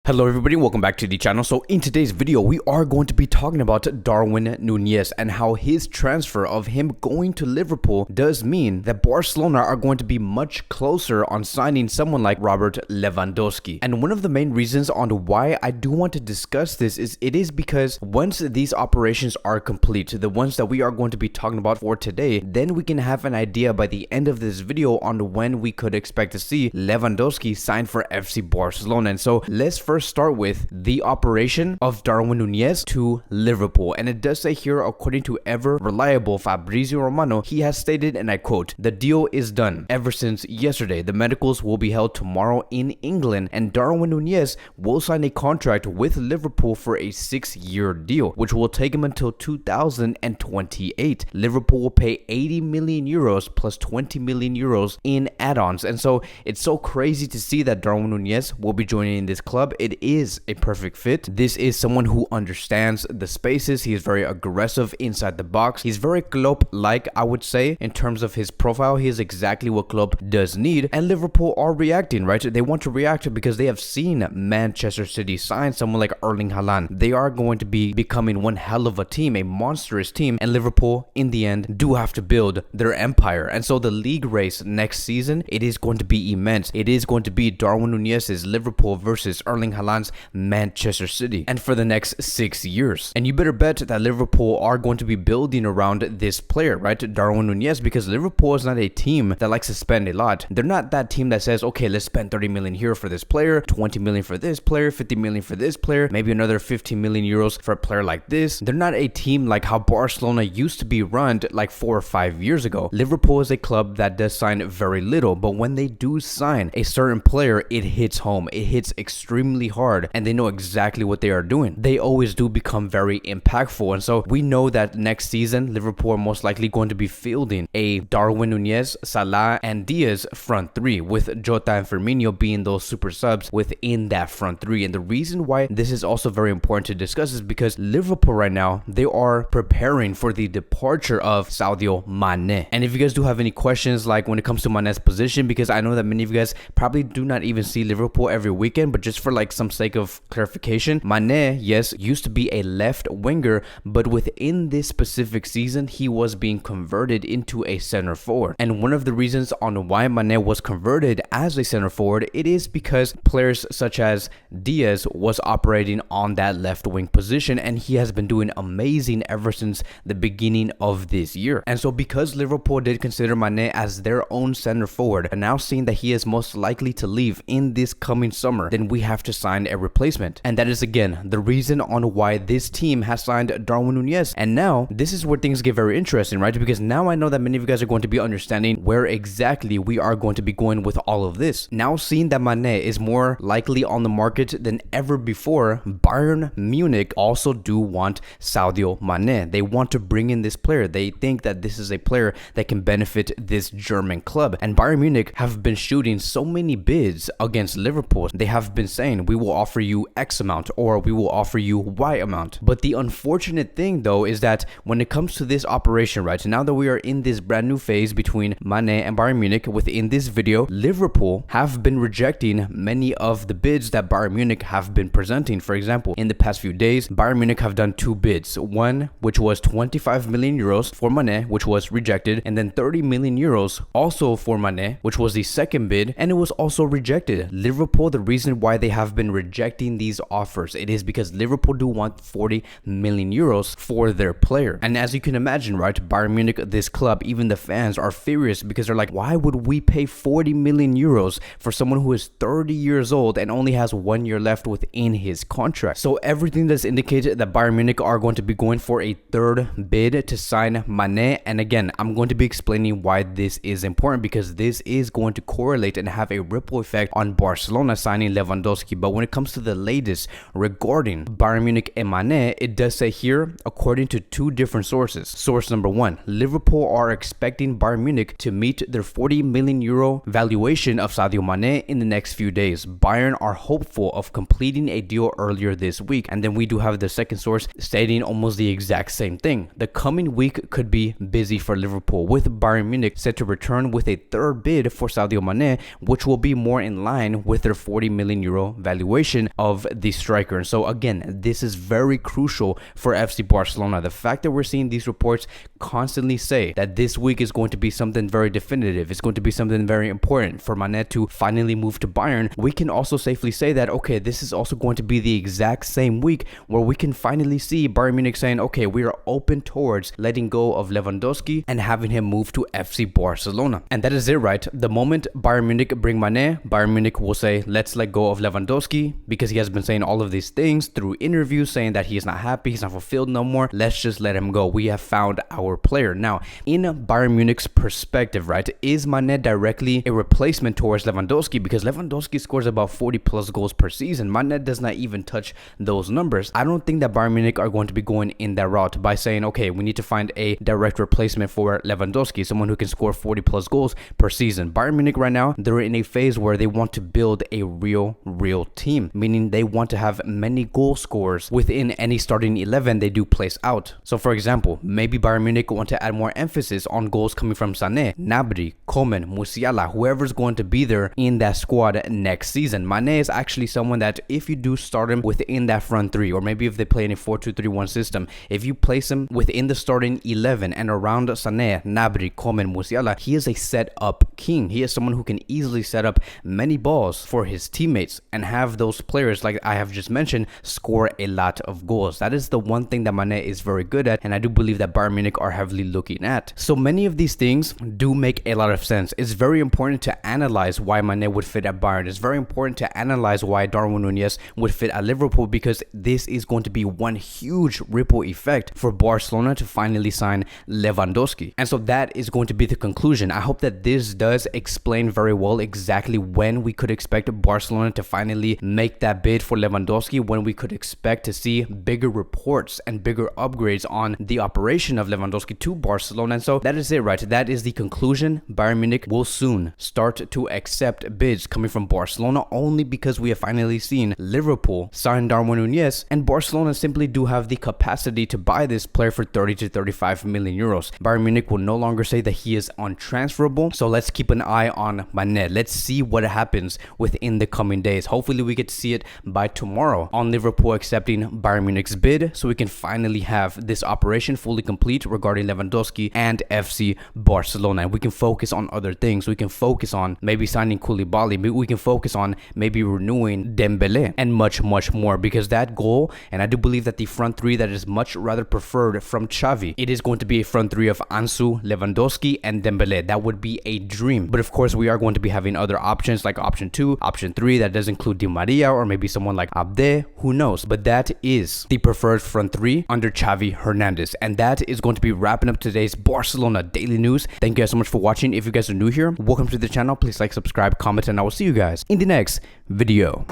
Hello everybody, welcome back to the channel. So in today's video, we are going to be talking about Darwin Nunez and how his transfer of him going to Liverpool does mean that Barcelona are going to be much closer on signing someone like Robert Lewandowski. And one of the main reasons on why I do want to discuss this is because once these operations are complete, the ones that we are going to be talking about for today, then we can have an idea by the end of this video on when we could expect to see Lewandowski sign for FC Barcelona. And so let's first start with the operation of Darwin Nunez to Liverpool. And it does say here, according to ever reliable Fabrizio Romano, he has stated, and I quote, "The deal is done ever since yesterday. The medicals will be held tomorrow in England, and Darwin Nunez will sign a contract with Liverpool for a 6-year deal, which will take him until 2028. Liverpool will pay 80 million euros plus 20 million euros in add-ons." And so it's so crazy to see that Darwin Nunez will be joining this club. It is a perfect fit. This is someone who understands the spaces. He is very aggressive inside the box. He's very Klopp-like, I would say, in terms of his profile. He is exactly what Klopp does need. And Liverpool are reacting, right? They want to react because they have seen Manchester City sign someone like Erling Haaland. They are going to be becoming one hell of a team, a monstrous team. And Liverpool, in the end, do have to build their empire. And so the league race next season, it is going to be immense. It is going to be Darwin Nunez's Liverpool versus Erling Haaland's Manchester City, and for the next 6 years. And you better bet that Liverpool are going to be building around this player, right? Darwin Nunez, because Liverpool is not a team that likes to spend a lot. They're not that team that says, okay, let's spend 30 million here for this player, 20 million for this player, 50 million for this player, maybe another 15 million euros for a player like this. They're not a team like how Barcelona used to be run like 4 or 5 years ago. Liverpool is a club that does sign very little, but when they do sign a certain player, it hits home. It hits extremely hard, and they know exactly what they are doing. They always do become very impactful. And so we know that next season Liverpool are most likely going to be fielding a Darwin Nunez, Salah, and Diaz front three, with Jota and Firmino being those super subs within that front three. And the reason why this is also very important to discuss is because Liverpool right now, they are preparing for the departure of Sadio Mané. And if you guys do have any questions, like when it comes to Mané's position, because I know that many of you guys probably do not even see Liverpool every weekend, but just for like some sake of clarification, Mané, yes, used to be a left winger, but within this specific season, he was being converted into a center forward. And one of the reasons on why Mané was converted as a center forward, it is because players such as Diaz was operating on that left wing position, and he has been doing amazing ever since the beginning of this year. And so because Liverpool did consider Mané as their own center forward, and now seeing that he is most likely to leave in this coming summer, then we have to sign a replacement. And that is again the reason on why this team has signed Darwin Nunez. And now this is where things get very interesting, right? Because now I know that many of you guys are going to be understanding where exactly we are going to be going with all of this. Now seeing that Mané is more likely on the market than ever before, Bayern Munich also do want Sadio Mané. They want to bring in this player. They think that this is a player that can benefit this German club. And Bayern Munich have been shooting so many bids against Liverpool. They have been saying, we will offer you X amount, or we will offer you Y amount. But the unfortunate thing though is that when it comes to this operation, right, now that we are in this brand new phase between Mané and Bayern Munich, within this video, Liverpool have been rejecting many of the bids that Bayern Munich have been presenting. For example, in the past few days, Bayern Munich have done 2 bids. One, which was 25 million euros for Mané, which was rejected, and then 30 million euros also for Mané, which was the second bid, and it was also rejected. Liverpool, the reason why they have been rejecting these offers, it is because Liverpool do want 40 million euros for their player. And as you can imagine, right, Bayern Munich, this club, even the fans are furious because they're like, why would we pay 40 million euros for someone who is 30 years old and only has 1 year left within his contract? So everything does indicate that Bayern Munich are going to be going for a third bid to sign Mané. And again, I'm going to be explaining why this is important, because this is going to correlate and have a ripple effect on Barcelona signing Lewandowski. But when it comes to the latest regarding Bayern Munich and Mané, it does say here, according to 2 different sources. Source number 1, Liverpool are expecting Bayern Munich to meet their 40 million euro valuation of Sadio Mané in the next few days. Bayern are hopeful of completing a deal earlier this week. And then we do have the second source stating almost the exact same thing. The coming week could be busy for Liverpool, with Bayern Munich set to return with a third bid for Sadio Mané, which will be more in line with their 40 million euro valuation. evaluation of the striker. And so again, this is very crucial for FC Barcelona. The fact that we're seeing these reports constantly say that this week is going to be something very definitive, it's going to be something very important for Mané to finally move to Bayern, we can also safely say that, okay, this is also going to be the exact same week where we can finally see Bayern Munich saying, okay, we are open towards letting go of Lewandowski and having him move to FC Barcelona. And that is it, right? The moment Bayern Munich bring Mané, Bayern Munich will say, let's let go of Lewandowski, because he has been saying all of these things through interviews, saying that he is not happy, he's not fulfilled no more, let's just let him go. We have found our player. Now, in Bayern Munich's perspective, right, is Mané directly a replacement towards Lewandowski? Because Lewandowski scores about 40 plus goals per season. Mané does not even touch those numbers. I don't think that Bayern Munich are going to be going in that route by saying, okay, we need to find a direct replacement for Lewandowski, someone who can score 40 plus goals per season. Bayern Munich right now, they're in a phase where they want to build a real team, meaning they want to have many goal scorers within any starting 11 they do place out. So for example, maybe Bayern Munich want to add more emphasis on goals coming from Sané, Gnabry, Coman, Musiala, whoever's going to be there in that squad next season. Mané is actually someone that if you do start him within that front three, or maybe if they play in a 4-2-3-1 system, if you place him within the starting 11 and around Sané, Gnabry, Coman, Musiala, he is a set up king. He is someone who can easily set up many balls for his teammates and have those players, like I have just mentioned, score a lot of goals. That is the one thing that Mané is very good at, and I do believe that Bayern Munich are heavily looking at. So many of these things do make a lot of sense. It's very important to analyze why Mané would fit at Bayern. It's very important to analyze why Darwin Nunez would fit at Liverpool, because this is going to be one huge ripple effect for Barcelona to finally sign Lewandowski. And so that is going to be the conclusion. I hope that this does explain very well exactly when we could expect Barcelona to finally make that bid for Lewandowski, when we could expect to see bigger reports and bigger upgrades on the operation of Lewandowski to Barcelona. And so that is it, right? That is the conclusion. Bayern Munich will soon start to accept bids coming from Barcelona, only because we have finally seen Liverpool sign Darwin Nunez, and Barcelona simply do have the capacity to buy this player for 30 to 35 million euros. Bayern Munich will no longer say that he is untransferable, so let's keep an eye on Mané. Let's see what happens within the coming days. Hopefully we get to see it by tomorrow on Liverpool accepting Bayern Munich's bid, so we can finally have this operation fully complete regarding Lewandowski and FC Barcelona, and we can focus on other things. We can focus on maybe signing Koulibaly, we can focus on maybe renewing Dembele, and much more, because that goal, and I do believe that the front three that is much rather preferred from Xavi, it is going to be a front three of Ansu, Lewandowski, and Dembele. That would be a dream. But of course we are going to be having other options like option 2, option 3, that does include Di Maria or maybe someone like Abde, who knows. But that is the preferred front three under Xavi Hernandez. And that is going to be wrapping up today's Barcelona daily news. Thank you guys so much for watching. If you guys are new here, welcome to the channel. Please like, subscribe, comment, and I will see you guys in the next video.